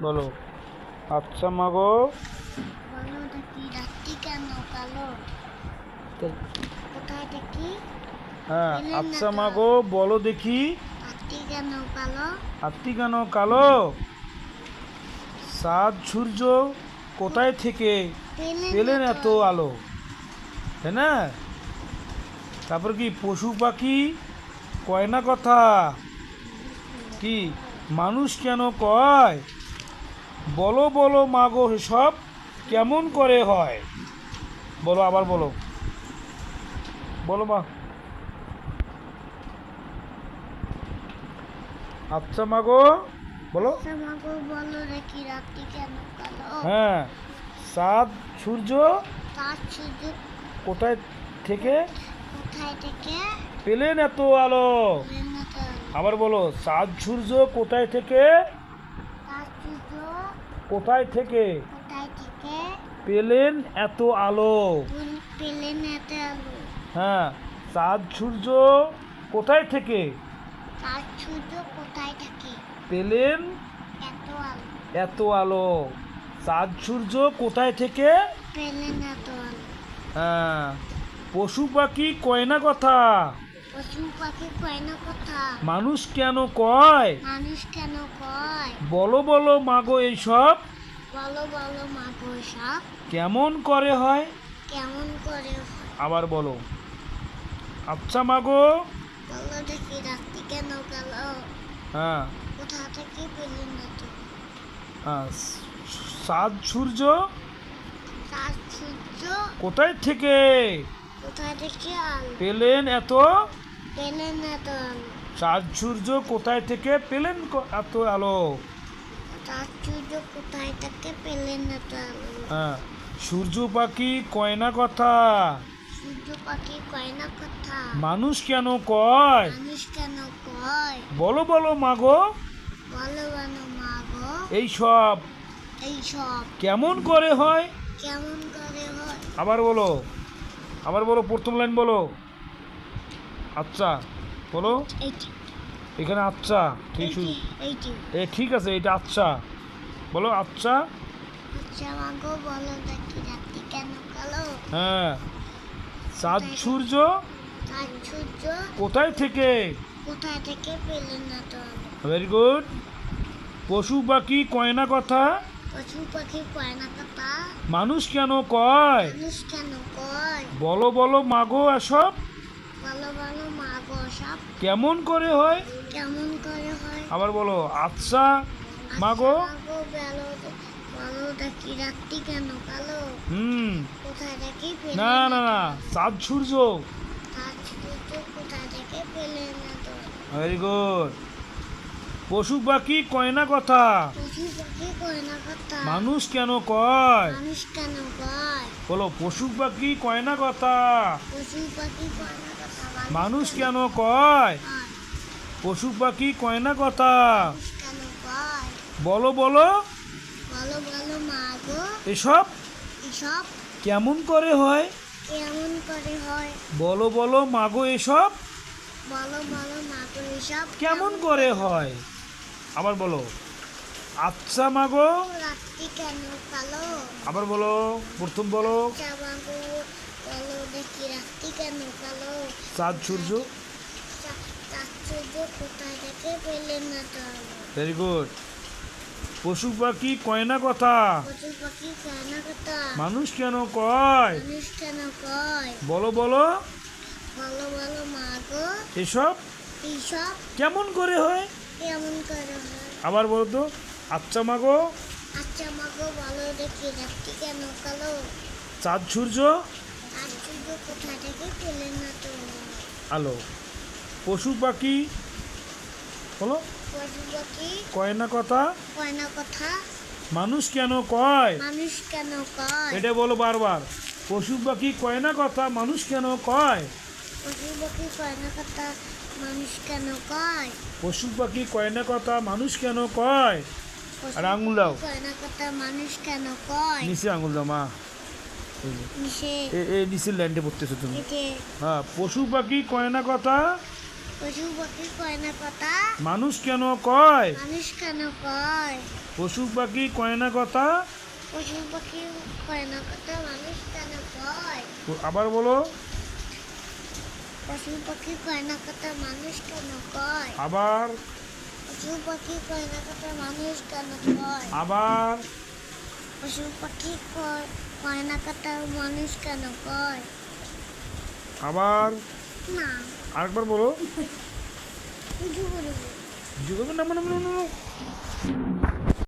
বলো। আচ্ছা মাগো বলো দেখি রাত্রি কেন কালো? কোথায় দেখি হ্যাঁ পেলেন না আচ্ছা তো। মাগো বলো দেখি রাত্রি কেন কালো? আপনি কেন কালো? চাঁদ সূর্য কোথায় থেকে পেলেন না এত তো। আলো? তাই না? তারপর কি পশু পাখি কয় না কথা? কি মানুষ কেন কয়? বলো বলো মাগো সব কেমন করে হয়? বলো আবার বলো, বলো মা। আচ্ছা মাগো বলো। আচ্ছা মাগো বলো দেখি রাত্রি কেন কালো? হ্যাঁ চাঁদ সূর্য তার সূর্য কোথায় থেকে কোথায় থেকে পেলেন এত আলো? পেলেন না তো। আবার বলো চাঁদ সূর্য কোথায় থেকে তার সূর্য কোথায় থেকে কোথায় থেকে পেলেন এত আলো? পেলেন এত আলো? হ্যাঁ চাঁদ সূর্য কোথায় থেকে তার সূর্য কোথায় থাকে পেলেন এত আলো? এত আলো? চাঁদ সূর্য কোথায় থেকে? পেলেন এত আলো? হ্যাঁ পশু পাখি কয় না কথা? পশু পাখি কয় না কথা। মানুষ কেন কয়? মানুষ কেন কয়? বলো বলো মাগো এইসব বলো বলো মাগো সব কেমন করে হয়? কেমন করে হয়? আবার বলো। আচ্ছা মাগো বলো দেখি রাত্রি কেন কালো? হ্যাঁ কোথা থেকে পেলেন না তো। হ্যাঁ চাঁদ সূর্য তার সূর্য কোথায় থেকে কোথায় থেকে আলো? পেলেন এত? পেলেন এত আলো? চাঁদ সূর্য কোথায় থেকে পেলেন এত আলো? তার সূর্য কোথায় থেকে পেলেন এত আলো? হ্যাঁ সূর্য পাখি কয় না কথা? সূর্য পাখি কয় না কথা। মানুষ কেন কয়? মানুষ কেন কয়? বলো বলো মাগো বলো বলো মাগো এইসব এইসব কেমন করে হয়? কেমন করে হয়? আবার বলো, আবার বলো, প্রথম লাইন বলো। আচ্ছা বলো। এইটি এখানে আচ্ছা ঠিক এইটি এইটি ঠিক আছে এটা আচ্ছা বলো। আচ্ছা আচ্ছা মাগো বলো দেখি রাত্রি কেন কালো? হ্যাঁ চাঁদ সূর্য তার সূর্য কোথায় থেকে? কোথায় থেকে পেলেন না তো আলো? Very good. পশু পাখি কয় না কথা? পশু পাখি কয় না কথা। মানুষ কেন কয়? মানুষ কেন কয়? বলো বলো মাগো এসব বলো বলো মাগো সব কেমন করে হয়? কেমন করে হয়? আবার বলো। আচ্ছা মাগো আচ্ছা মাগো বলো দেখি রাত্রি কেন কালো? কোথায় থেকে পেলেন না না না চাঁদ সূর্য। তার সূর্য কোথায় থেকে পেলেন না তো? Very good. পশু পাখি কয় না কথা? পশু পাখি কয় না কথা। মানুষ কেন কয়? মানুষ কেন কয়? বলো পশু পাখি কয় না কথা? পশু পাখি কয় না কথা। মানুষ কেন কয়? কয়? পশু পাখি কয় না কথা? মানুষ কেন কয়? বলো বলো বলো বলো মাগো এসব এসব কেমন করে হয়? কেমন করে হয়? বলো বলো মাগো এসব বলো বলো মাগো এসব কেমন করে হয়? আবার বলো। আচ্ছা মাগো রাত্রি কেন কালো? আবার বলো, প্রথম বলো। আচ্ছা মাগো বলো দেখি রাত্রি কেন কালো? চাঁদ সূর্য। তার সূর্য কোথায় থেকে পেলেন না তো আলো? Very good. পশু পাখি কয় না কথা? পশু পাখি কয় না কথা। মানুষ কেন কয়? মানুষ কেন কয়? বলো বলো বলো বলো মাগো এসব এইসব কেমন করে হয়? কেমন করে হয়? আবার বলো তো। আচ্ছা মাগো আচ্ছা মাগো বলো দেখি রাত্রি কেন কালো? চাঁদ সূর্য আর সূর্য কোথা থেকে পেলেন না তো? আলো। পশু পাখি বলো পশু পাখি কয় না কথা? কয় না কথা। মানুষ কেন কয়? মানুষ কেন কয়? এটা বলো বারবার। পশু পাখি কয় না কথা, মানুষ কেন কয়? পশু পাখি কয় না কথা। মানুষ কেন কয়? পশু পাখি কয় না কথা, মানুষ কেন কয়? পশু আর আঙুল দাও। পাখি কয় না কথা। মানুষ কেন কয়? নিচে আঙুল দাও মা। নিচে এই নিচের ল্যান্ডে পড়তেছো তুমি। এতে হ্যাঁ পশু পাখি কয় না কথা, পশু পাখি কয় না কথা। মানুষ কেন কয়? মানুষ কেন কয়? পশু পাখি কয় না কথা। পশু পাখি কয় না কথা মানুষ কেন কয়? আবার বলো। পশু পাখি কয় না কথা মানুষ কেন কয়? আবার। পশু পাখি কয় না কথা মানুষ কেন কয়? আবার। পশু পাখি কয় না কথা মানুষ কেন কয়? আবার। না আরেকবার বলো। কিছু বলবো কিছু করবে না,